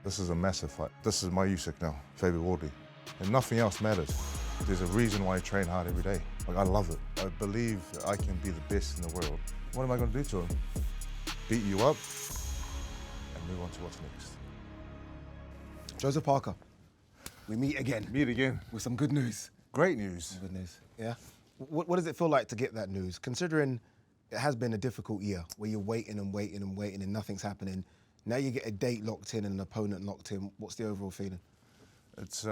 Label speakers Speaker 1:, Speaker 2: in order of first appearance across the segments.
Speaker 1: This is a massive fight. This is my Usyk now, Faber Wardley. And nothing else matters. There's a reason why I train hard every day. Like, I love it. I believe that I can be the best in the world. What am I going to do to him? Beat you up and move on to what's next.
Speaker 2: Joseph Parker, we meet again.
Speaker 1: Meet again.
Speaker 2: With some good news.
Speaker 1: Great news.
Speaker 2: Good news, yeah. What does it feel like to get that news? Considering it has been a difficult year where you're waiting and waiting and waiting and nothing's happening. Now you get a date locked in and an opponent locked in. What's the overall feeling?
Speaker 1: It's,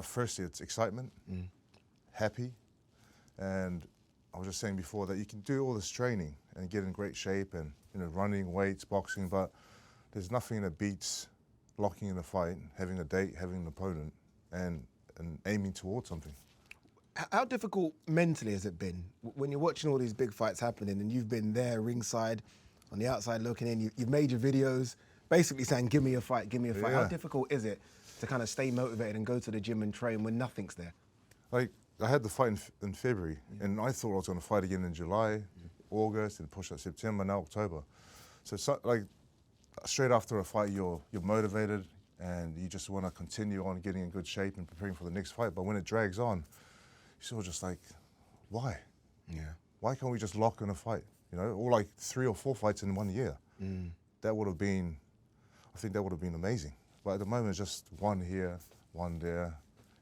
Speaker 1: firstly, it's excitement, happy, and I was just saying before that you can do all this training and get in great shape and, you know, running, weights, boxing, but there's nothing that beats locking in a fight, having a date, having an opponent, and aiming towards something.
Speaker 2: How difficult mentally has it been when you're watching all these big fights happening and you've been there ringside, on the outside looking in, you've made your videos basically saying, give me a fight, give me a fight.
Speaker 1: Yeah.
Speaker 2: How difficult is it to kind of stay motivated and go to the gym and train when nothing's there?
Speaker 1: Like, I had the fight in February, and I thought I was going to fight again in July, August, and push out September, now October. So, like, straight after a fight, you're motivated, and you just want to continue on getting in good shape and preparing for the next fight. But when it drags on, you're sort of just like, why?
Speaker 2: Yeah.
Speaker 1: Why can't we just lock in a fight? You know, or like 3 or 4 fights in 1 year. That would have been, I think that would have been amazing. But at the moment, it's just one here, one there.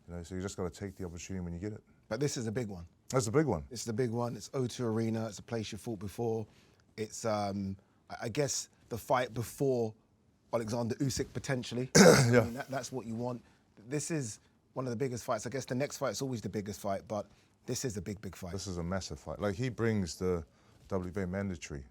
Speaker 1: You know, so you just got to take the opportunity when you get it.
Speaker 2: But this is a big one.
Speaker 1: That's a big one.
Speaker 2: It's the big one. It's O2 Arena. It's a place you fought before. It's, I guess, the fight before Alexander Usyk potentially.
Speaker 1: Yeah.
Speaker 2: I mean, that's what you want. This is one of the biggest fights. I guess the next fight's always the biggest fight, but this is a big, big fight.
Speaker 1: This is a massive fight. Like, he brings the WBA mandatory.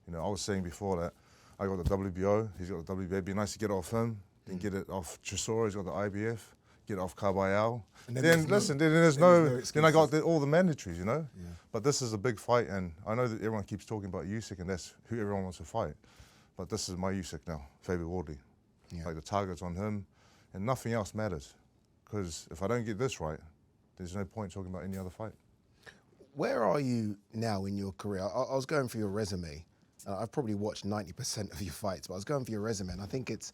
Speaker 1: You know, I was saying before that I got the WBO, he's got the WBA. It'd be nice to get it off him, then get it off Chisora, he's got the IBF, get it off Kabayao. Then I got all the mandatories, you know?
Speaker 2: Yeah.
Speaker 1: But this is a big fight, and I know that everyone keeps talking about Usyk, and that's who everyone wants to fight. But this is my Usyk now, Faber Wardley.
Speaker 2: Yeah.
Speaker 1: Like, the target's on him, and nothing else matters. Because if I don't get this right, there's no point talking about any other fight.
Speaker 2: Where are you now in your career? I was going through your resume. I've probably watched 90% of your fights, but I was going through your resume, and I think it's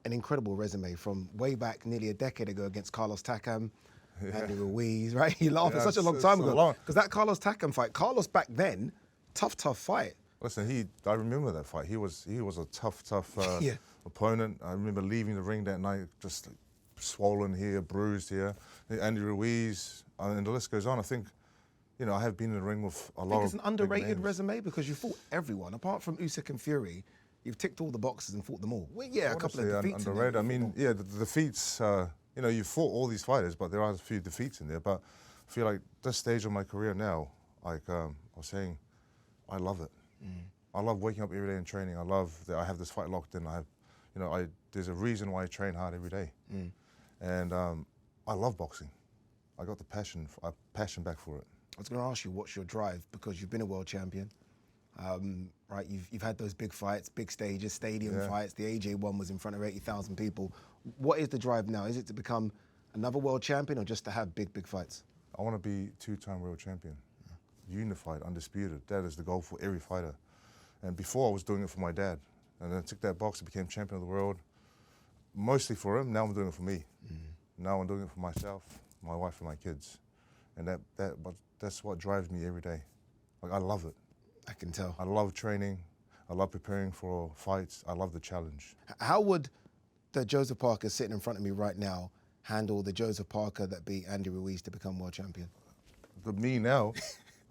Speaker 2: an incredible resume from way back nearly a decade ago against Carlos Takam, Andy Ruiz, right? You laugh, it's such a long time ago. Because that Carlos Takam fight, Carlos back then, tough fight.
Speaker 1: Listen, I remember that fight. He was a tough
Speaker 2: Yeah.
Speaker 1: opponent. I remember leaving the ring that night just swollen here, bruised here. Andy Ruiz, and the list goes on. I think, you know, I have been in the ring with a lot of.
Speaker 2: I think it's an underrated resume because you fought everyone. Apart from Usyk and Fury, you've ticked all the boxes and fought them all. Well, yeah, a couple of defeats
Speaker 1: underrated.
Speaker 2: in there.
Speaker 1: I mean, yeah, the defeats, you know, you fought all these fighters, but there are a few defeats in there. But I feel like this stage of my career now, like I was saying, I love it. I love waking up every day and training. I love that I have this fight locked in. There's a reason why I train hard every day. And I love boxing. I got the passion back for it.
Speaker 2: I was going to ask you, what's your drive? Because you've been a world champion, right? You've had those big fights, big stages, stadium fights. The AJ one was in front of 80,000 people. What is the drive now? Is it to become another world champion or just to have big, big fights?
Speaker 1: I want to be 2-time world champion, unified, undisputed. That is the goal for every fighter. And before I was doing it for my dad, and then I took that box and became champion of the world, mostly for him. Now I'm doing it for me. Now I'm doing it for myself, my wife, and my kids. And that's what drives me every day. Like, I love it.
Speaker 2: I can tell.
Speaker 1: I love training. I love preparing for fights. I love the challenge.
Speaker 2: How would the Joseph Parker sitting in front of me right now handle the Joseph Parker that beat Andy Ruiz to become world champion?
Speaker 1: Me now,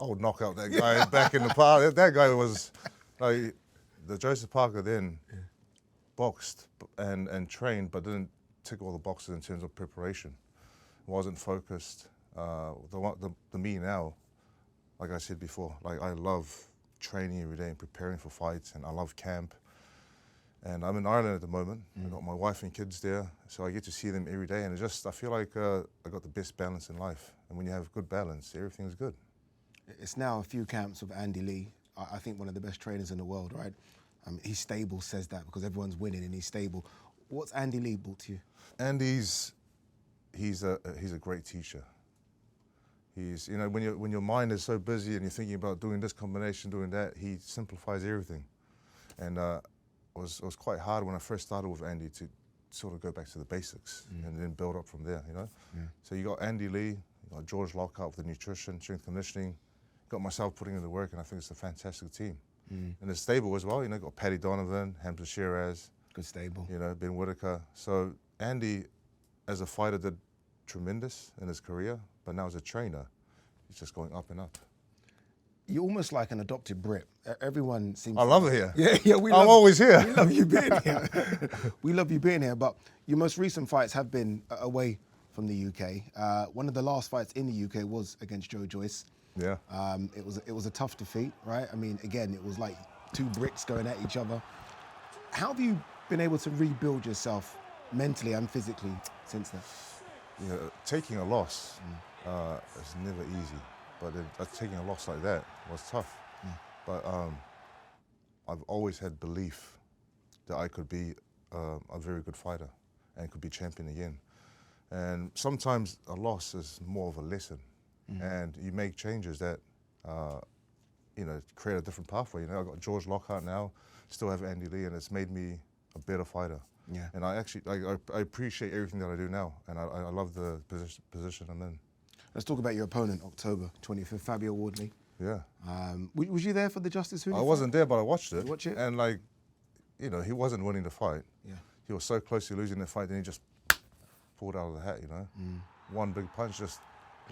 Speaker 1: I would knock out that guy back in the park. That guy was, like, the Joseph Parker then boxed and trained, but didn't tick all the boxes in terms of preparation. Wasn't focused. The me now, like I said before, like, I love training every day and preparing for fights, and I love camp. And I'm in Ireland at the moment. I got my wife and kids there, so I get to see them every day. And I feel like I got the best balance in life. And when you have good balance, everything's good.
Speaker 2: It's now a few camps of Andy Lee. I think one of the best trainers in the world, right? He's stable, says that, because everyone's winning and he's stable. What's Andy Lee brought to you?
Speaker 1: Andy's, he's a great teacher. He's, you know, when your mind is so busy and you're thinking about doing this combination, doing that, he simplifies everything. And was quite hard when I first started with Andy to sort of go back to the basics and then build up from there, you know?
Speaker 2: Yeah.
Speaker 1: So you got Andy Lee, you got George Lockhart with the nutrition, strength conditioning, got myself putting in the work, and I think it's a fantastic team. And it's stable as well, you know, got Paddy Donovan, Hamza Shiraz,
Speaker 2: Good stable.
Speaker 1: you know, Ben Whitaker. So Andy, as a fighter, did tremendous in his career, but now as a trainer, he's just going up and up.
Speaker 2: You're almost like an adopted Brit. Everyone seems.
Speaker 1: I love it here.
Speaker 2: Yeah,
Speaker 1: I'm always here.
Speaker 2: We love you being here. We love you being here. But your most recent fights have been away from the UK. One of the last fights in the UK was against Joe Joyce.
Speaker 1: Yeah.
Speaker 2: It was a tough defeat, right? I mean, again, it was like two bricks going at each other. How have you been able to rebuild yourself mentally and physically since then?
Speaker 1: You know, taking a loss is never easy, but taking a loss like that was tough. But I've always had belief that I could be a very good fighter and could be champion again. And sometimes a loss is more of a lesson, and you make changes that you know, create a different pathway. You know, I've got George Lockhart now, still have Andy Lee, and it's made me a better fighter.
Speaker 2: Yeah.
Speaker 1: And I actually, I appreciate everything that I do now, and I love the position I'm in.
Speaker 2: Let's talk about your opponent, October 25th, Fabio Wardley.
Speaker 1: Yeah.
Speaker 2: Was you there for the Justice Hooley
Speaker 1: I
Speaker 2: fight?
Speaker 1: wasn't there, but I watched it.
Speaker 2: Did you watch it?
Speaker 1: And like, you know, he wasn't winning the fight.
Speaker 2: Yeah.
Speaker 1: He was so close to losing the fight, then he just pulled out of the hat, you know. One big punch just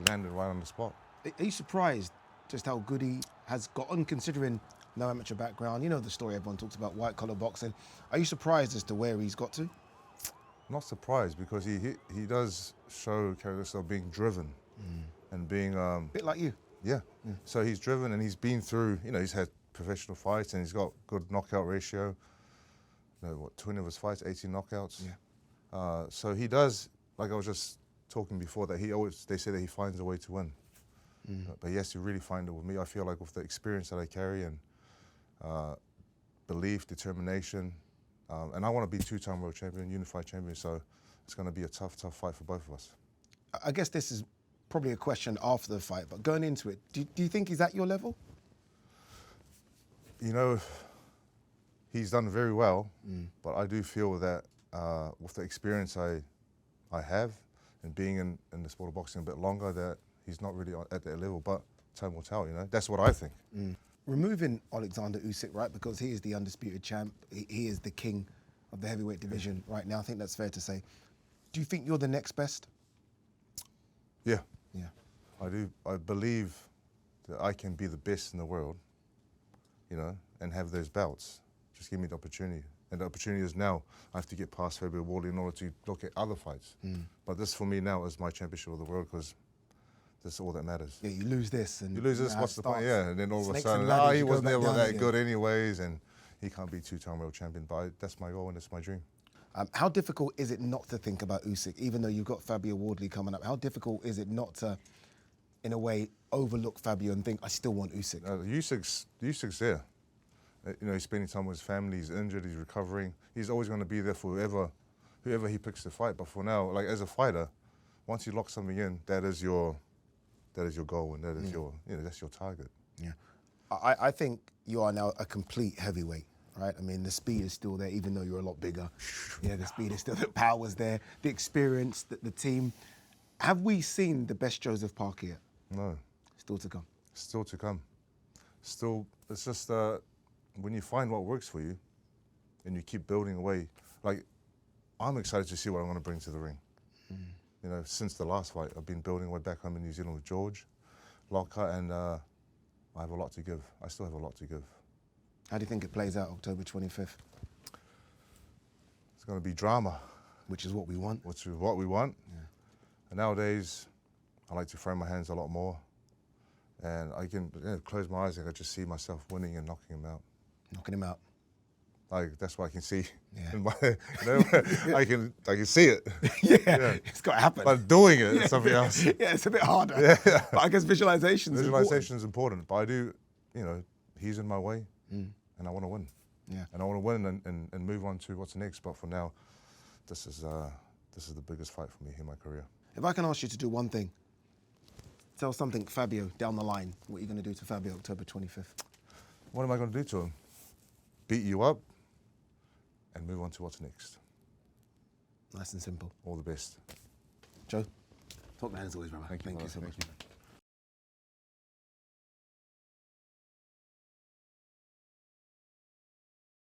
Speaker 1: landed right on the spot.
Speaker 2: Are you surprised just how good he has gotten, considering no amateur background? You know the story everyone talks about, white-collar boxing. Are you surprised as to where he's got to?
Speaker 1: Not surprised, because he does show characteristics of being driven and being...
Speaker 2: A bit like you.
Speaker 1: Yeah. So he's driven, and he's been through, you know, he's had professional fights, and he's got good knockout ratio. You know, what, 20 of his fights, 18 knockouts.
Speaker 2: Yeah.
Speaker 1: So he does, like I was just talking before, that they say that he finds a way to win. But he has to really find it with me. I feel like with the experience that I carry and belief, determination, and I want to be two-time world champion, unified champion, so it's going to be a tough, tough fight for both of us.
Speaker 2: I guess this is probably a question after the fight, but going into it, do you think he's at your level?
Speaker 1: You know, he's done very well, but I do feel that with the experience I have and being in the sport of boxing a bit longer, that he's not really at that level, but time will tell, you know? That's what I think.
Speaker 2: Removing Alexander Usyk, right, because he is the undisputed champ, he is the king of the heavyweight division right now, I think that's fair to say. Do you think you're the next best?
Speaker 1: Yeah.
Speaker 2: Yeah.
Speaker 1: I do. I believe that I can be the best in the world, you know, and have those belts. Just give me the opportunity. And the opportunity is now. I have to get past Fabio Wardley in order to look at other fights. But this, for me now, is my championship of the world, because that's all that matters.
Speaker 2: Yeah, you lose this. And
Speaker 1: you lose this,
Speaker 2: how
Speaker 1: what's
Speaker 2: it
Speaker 1: the point?
Speaker 2: starts.
Speaker 1: Yeah, and then all of a
Speaker 2: Snakes
Speaker 1: sudden,
Speaker 2: and ladders,
Speaker 1: he
Speaker 2: you
Speaker 1: was
Speaker 2: go back
Speaker 1: never
Speaker 2: down
Speaker 1: that
Speaker 2: again.
Speaker 1: good anyways, and he can't be two-time world champion. But that's my goal and that's my dream.
Speaker 2: How difficult is it not to think about Usyk, even though you've got Fabio Wardley coming up? How difficult is it not to, in a way, overlook Fabio and think, I still want Usyk?
Speaker 1: Usyk's there. You know, he's spending time with his family, he's injured, he's recovering. He's always going to be there for whoever he picks to fight. But for now, like as a fighter, once you lock something in, that is your goal, and that is your, you know, that's your target.
Speaker 2: Yeah. I think you are now a complete heavyweight, right? I mean, the speed is still there, even though you're a lot bigger. Yeah, the speed is still, the power's there, the experience, the team. Have we seen the best Joseph Parker yet?
Speaker 1: No.
Speaker 2: Still to come.
Speaker 1: Still to come. Still, it's just when you find what works for you and you keep building away, like, I'm excited to see what I'm going to bring to the ring. You know, since the last fight, I've been building away back home in New Zealand with George Lockhart, and I have a lot to give. I still have a lot to give.
Speaker 2: How do you think it plays out October 25th?
Speaker 1: It's going to be drama.
Speaker 2: Which is what we want.
Speaker 1: Which is what we want.
Speaker 2: Yeah.
Speaker 1: And nowadays, I like to throw my hands a lot more. And I can close my eyes and I just see myself winning and knocking him out.
Speaker 2: Knocking him out.
Speaker 1: Like, that's what I can see.
Speaker 2: Yeah.
Speaker 1: In my, you know, I can see it.
Speaker 2: Yeah, it's got to happen.
Speaker 1: But doing it is something else.
Speaker 2: Yeah, it's a bit harder.
Speaker 1: Yeah.
Speaker 2: But I guess visualization
Speaker 1: is important. But I do, you know, he's in my way, and I want to win.
Speaker 2: Yeah.
Speaker 1: And I want to win and move on to what's next. But for now, this is the biggest fight for me in my career.
Speaker 2: If I can ask you to do one thing, tell something Fabio down the line, what you're going to do to Fabio October 25th.
Speaker 1: What am I going to do to him? Beat you up? and move on to what's next.
Speaker 2: Nice and simple.
Speaker 1: All the best.
Speaker 2: Joe, top man as always, brother.
Speaker 1: Thank you
Speaker 2: so
Speaker 1: brother.
Speaker 2: much.
Speaker 1: Thank you.